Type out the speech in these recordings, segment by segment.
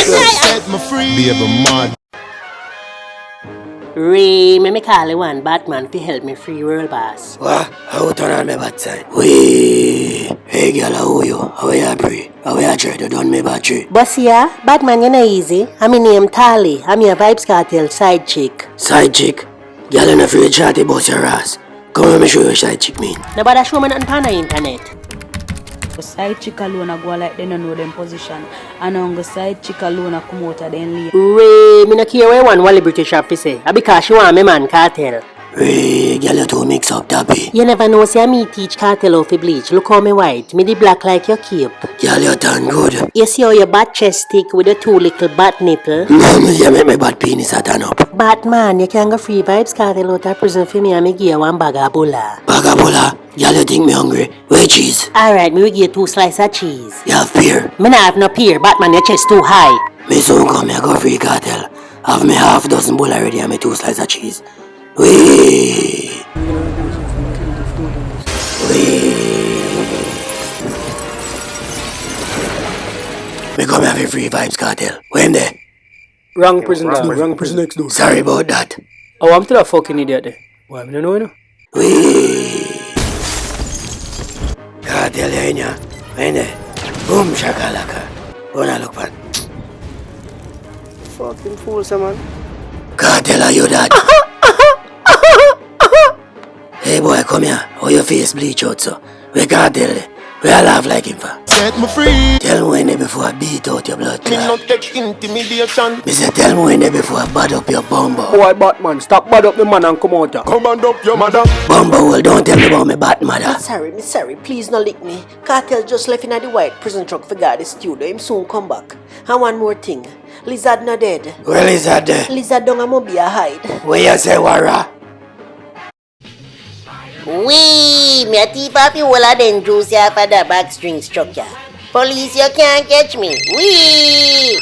Set me free. Baby mad. Ray, me call you one Batman to help me free world boss. What? How turn on my bad side? Wee. Hey girl, how are you? How are you pray? How are you try to done me battery? Boss yeah, Batman you know easy. I'm name Tali. I'm your vybz kartel side chick. Side chick? Girl, you not afraid chatty boss your ass. Come let me show you what side chick mean. Nobody show me nothing on the internet. Side chick alone a go like they don't know them position. And on the side chick alone a come out of them lane. Ray, me no care where one Wally British have to say. Because she want me man cartel. Ray, girl, you too mix up, Tappy. You never know, see me teach cartel how to bleach. Look how me white. Me the black like your cape. Girl, you done good. You see how your bat chest stick with the two little bat nipple? No, you make my bad penis a turn up. Batman, you can go free vybz kartel out of prison for me and me give you one bag of bulla. Bag of bulla? Girl, you think me hungry? Where cheese? Alright, me will give you 2 slices of cheese. You have pear? Me not have no pear. Batman, your chest too high. Me soon come here go free cartel. Have me half dozen bull already and me 2 slices of cheese. Wee. Me come here for free vybz kartel. Where am there? Wrong prison door. Wrong prison next door. Sorry about that. Oh, I'm still a fucking idiot there. Why, I don't know, you know? Wee. Cartel you in ya. Where there? Boom shakalaka. Wanna look man. Fucking fool, man. Cartel are you that? Hey boy, come here. How your face bleach out so? We cartel there. We all laugh like him for. Set me free. Tell me when they before I beat out your blood Me clot. not take intimidation. Me say tell me when they before I bad up your bumbo. Boy, Batman, stop bad up the man and come out here. Command up your mother. Bumbo, well don't tell me about me bad mother. Me sorry, please no lick me. Cartel just left in the white prison truck for guard the studio. Him soon come back. And one more thing. Lizard not dead. Well is that there? Lizard don't a be a hide. Where you say Wara? Wee, me a thief off you all of them juice ya for the backstring structure. Police, you can't catch me. Wee!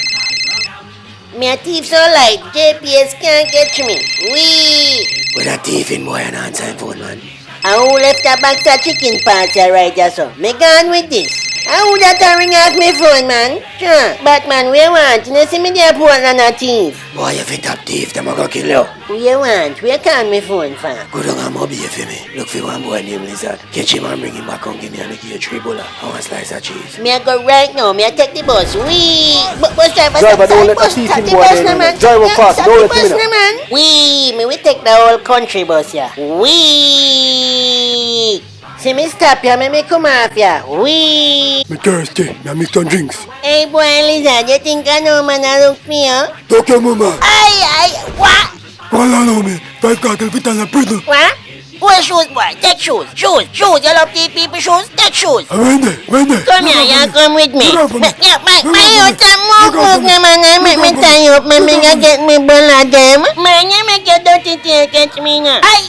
Me a thief so light, JPS can't catch me. Wee! With a thief in boy and answer him phone man. And who left a box of chicken parts here right there so? Me gone with this. And who that a ring off me phone man? Sure. Batman, where you want? You know see me there poor than a thief. Boy, if you top thief, them a go kill you. Who you want? Where can me phone for? Go down and mobby for me. Look for one boy named Lizard. Catch him and bring him back and give me and give you 3 bulla and 1 slice of cheese. Me a go right now. Me a take the bus. Wee! Bus driver, Driver, don't let the bus, thief in the boy bus, there, man. Driver fast, Stop don't the let him bus, in. man. Wee! Me we take the whole country bus, yeah. Wee! See me stop ya, me come off ya. Wee! Me thirsty, me mix some drinks. Hey boy, Lizard, you think I know man I look me, huh? Talk your mama. Ay, what? Call on me. Vybz kartel fit in the prison. What? What shoes, boy? Take shoes. Shoes. You love these people shoes? Take shoes. When there? Come here, you come with me. Look out for me. Yeah, my Look out for youth me. a man, make me tie you up, me get me bull of them. Man, you make your dirty tail catch me now. Ay,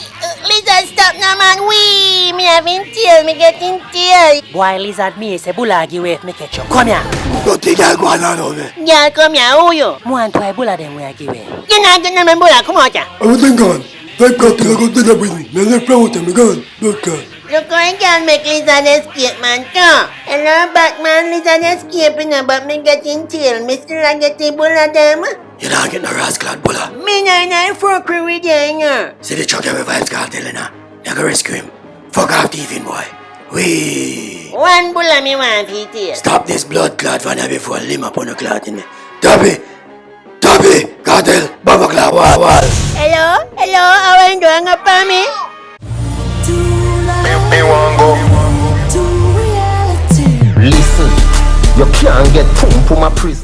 Lizard, stop now, man. Wee, me having tail, me getting tail. Boy, Lizard, me say bulagi wave me catch you. Come here. Dirty girl go on me. Girl, come here, who you? Mo and try bull of them way I give away. You not get no bull, come out here. Everything gone. Vybz kartel I go to the prison. Me left out and me gone. Look God. Look how you can make Lizard escape, man. Come. Hello, Batman, Lizard escaping, but me getting tail. Me still a get the bull of them. You don't get no rascal bulla. Me no fuckery with you. See the truck here with Vybz kartel in her. You go rescue him. Fuck off thieving boy. Wee. One bull of me want for tail. Stop this blood clot for now before I limb up on the clot in me. Tappy, cartel, baba clot, wall. Hello, how are you doing up on me? Me want go. Listen, you can't get pum pum a prison.